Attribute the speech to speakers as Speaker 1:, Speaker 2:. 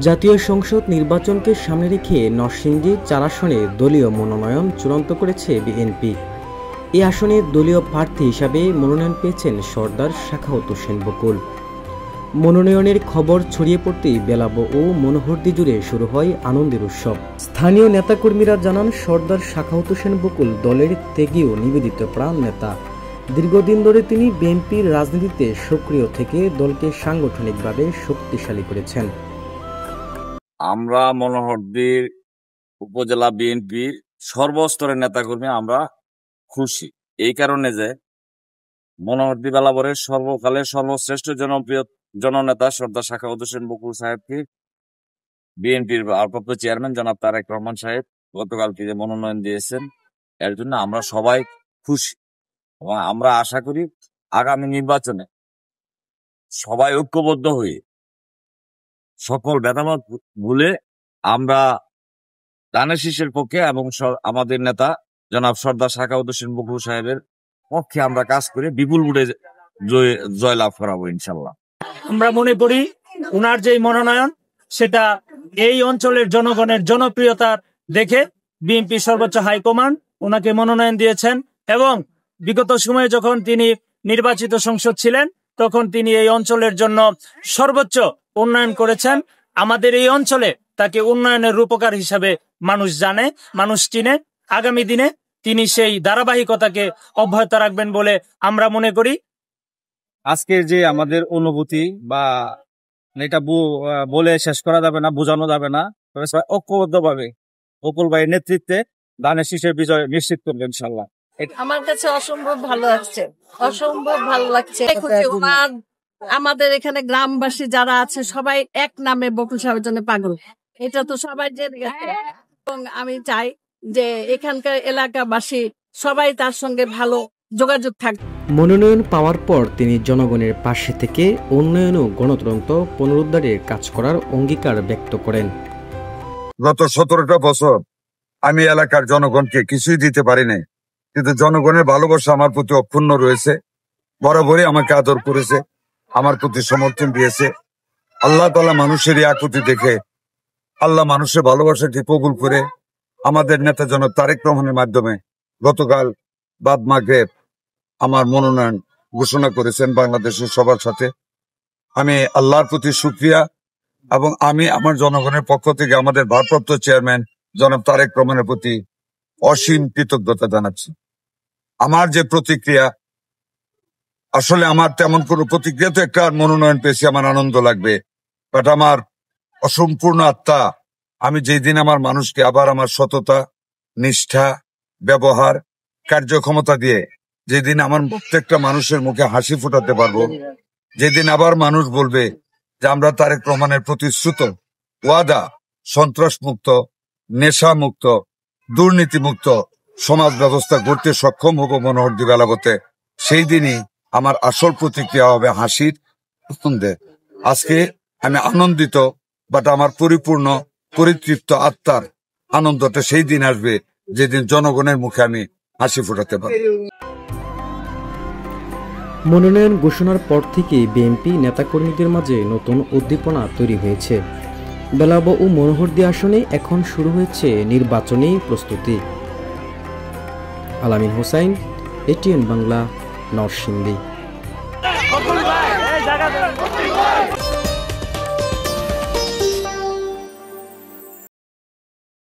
Speaker 1: জাতীয় সংসদ নির্বাচনকে সামনে রেখে নরসিংদী ৪ আসনে দলীয় মনোনয়ন চূড়ান্ত করেছে বিএনপি। এই আসনে দলীয় প্রার্থী হিসাবে মনোনয়ন পেয়েছেন সর্দার সাখাওয়াত হোসেন বকুল। মনোনয়নের খবর ছড়িয়ে পড়তেই বেলাব ও মনোহরদী জুড়ে শুরু হয় আনন্দের উৎসব। স্থানীয় নেতাকর্মীরা জানান, সর্দার সাখাওয়াত হোসেন বকুল দলের ত্যাগী ও নিবেদিত প্রাণ নেতা। দীর্ঘদিন ধরে তিনি বিএনপির রাজনীতিতে সক্রিয় থেকে দলকে সাংগঠনিকভাবে শক্তিশালী করেছেন।
Speaker 2: আমরা মনোহরদীর উপজেলা বিএনপির সর্বস্তরের নেতাকর্মী আমরা খুশি এই কারণে যে মনোহরদী বেলাবরের সর্বকালের সর্বশ্রেষ্ঠ জনপ্রিয় জননেতা সর্দার সাখাওয়াত হোসেন বকুল সাহেবকে বিএনপির ভারপ্রাপ্ত চেয়ারম্যান জনাব তারেক রহমান সাহেব গতকালকে যে মনোনয়ন দিয়েছেন, এর জন্য আমরা সবাই খুশি এবং আমরা আশা করি আগামী নির্বাচনে সবাই ঐক্যবদ্ধ হয়ে সকল ভেদামত ভুলে আমরা ধানের শীষের পক্ষে এবং আমাদের নেতা জনাব সর্দার সাখাওয়াত হোসেন বকুল সাহেবের পক্ষে আমরা কাজ করে বিপুল ভোটে জয়লাভ করাবো ইনশাল্লাহ।
Speaker 3: আমরা মনে করি উনার যে মনোনয়ন সেটা এই অঞ্চলের জনগণের জনপ্রিয়তার দেখে বিএনপি সর্বোচ্চ হাইকমান্ড ওনাকে মনোনয়ন দিয়েছেন এবং বিগত সময়ে যখন তিনি নির্বাচিত সংসদ ছিলেন তখন তিনি এই অঞ্চলের জন্য সর্বোচ্চ উন্নয়ন করেছেন। আমাদের এই অঞ্চলে তাকে উন্নয়নের রূপকার হিসাবে মানুষ জানে, মানুষ চিনে। আগামী দিনে তিনি সেই ধারাবাহিকতাকে অব্যাহত রাখবেন বলে আমরা মনে করি।
Speaker 4: আজকের যে আমাদের অনুভূতি বা এটা বলে শেষ করা যাবে না, বোঝানো যাবে না, ঐক্যবদ্ধভাবে বকুল ভাইয়ের নেতৃত্বে ধানের শীষের বিজয় নিশ্চিত করবে ইনশাল্লাহ।
Speaker 5: আমার কাছে অসম্ভব ভালো লাগছে, অসম্ভব ভালো লাগছে। আমাদের এখানে গ্রামবাসী যারা আছে সবাই এক নামে বকুল সাহেবের জন্য পাগল, এটা তো সবাই জেনে গেছে এবং আমি চাই যে এখানকার এলাকাবাসী সবাই তার সঙ্গে ভালো যোগাযোগ থাকবে।
Speaker 1: মনোনয়ন পাওয়ার পর তিনি জনগণের পাশে থেকে উন্নয়ন ও গণতন্ত্র পুনরুদ্ধারের কাজ করার অঙ্গীকার ব্যক্ত করেন।
Speaker 6: গত 17টা বছর আমি এলাকার জনগণকে কিছুই দিতে পারি নাই, কিন্তু জনগণের ভালোবাসা আমার প্রতি অক্ষুণ্ণ রয়েছে। বরাবরই আমাকে আদর করেছে, আমার প্রতি সমর্থন দিয়েছে। আল্লাহ তাআলা মানুষের এই আকুতি দেখে আল্লাহ মানুষের ভালোবাসাটি কবুল করে আমাদের নেতা জনাব তারেক রহমানের মাধ্যমে গতকাল বাদ মাগরিব আমার মনোনয়ন ঘোষণা করেছেন বাংলাদেশের সবার সাথে। আমি আল্লাহর প্রতি শুকরিয়া এবং আমি আমার জনগণের পক্ষ থেকে আমাদের ভারপ্রাপ্ত চেয়ারম্যান জনাব তারেক রহমানের প্রতি অসীম কৃতজ্ঞতা জানাচ্ছি। আমার যে প্রতিক্রিয়া, আসলে আমার তেমন কোনো প্রতিক্রিয়া তো একটা মনোনয়ন পেয়েছি, আমার আনন্দ লাগবে, বাট আমার অসম্পূর্ণ আত্মা আমি যেই দিন আমার মানুষকে আবার আমার সততা, নিষ্ঠা, ব্যবহার, কার্যক্ষমতা দিয়ে যেদিন আমার প্রত্যেকটা মানুষের মুখে হাসি ফোটাতে পারবো, যেদিন আবার মানুষ বলবে যে আমরা তারেক রহমানের প্রতিশ্রুত ওয়াদা সন্ত্রাস মুক্ত, নেশা মুক্ত, দুর্নীতি মুক্ত সমাজ ব্যবস্থা গড়তে সক্ষম হব মনোহরদী বেলাবতে, সেই দিনই আমার আসল প্রতিক্রিয়া হবে হাসির আনন্দে। আজকে আমি আনন্দিত, বাট আমার পরিপূর্ণ পরিতৃপ্ত আত্মার আনন্দটা সেই দিন আসবে যেদিন জনগণের মুখে আমি হাসি ফোটাতে পারব।
Speaker 1: মনোনয়ন ঘোষণার পর থেকে বিএনপি নেতাকর্মীদের মাঝে নতুন উদ্দীপনা তৈরি হয়েছে। বেলাব ও মনোহরদী আসনে এখন শুরু হয়েছে নির্বাচনী প্রস্তুতি। আলামিন হোসাইন, এটিএন বাংলা, নরসিংদী।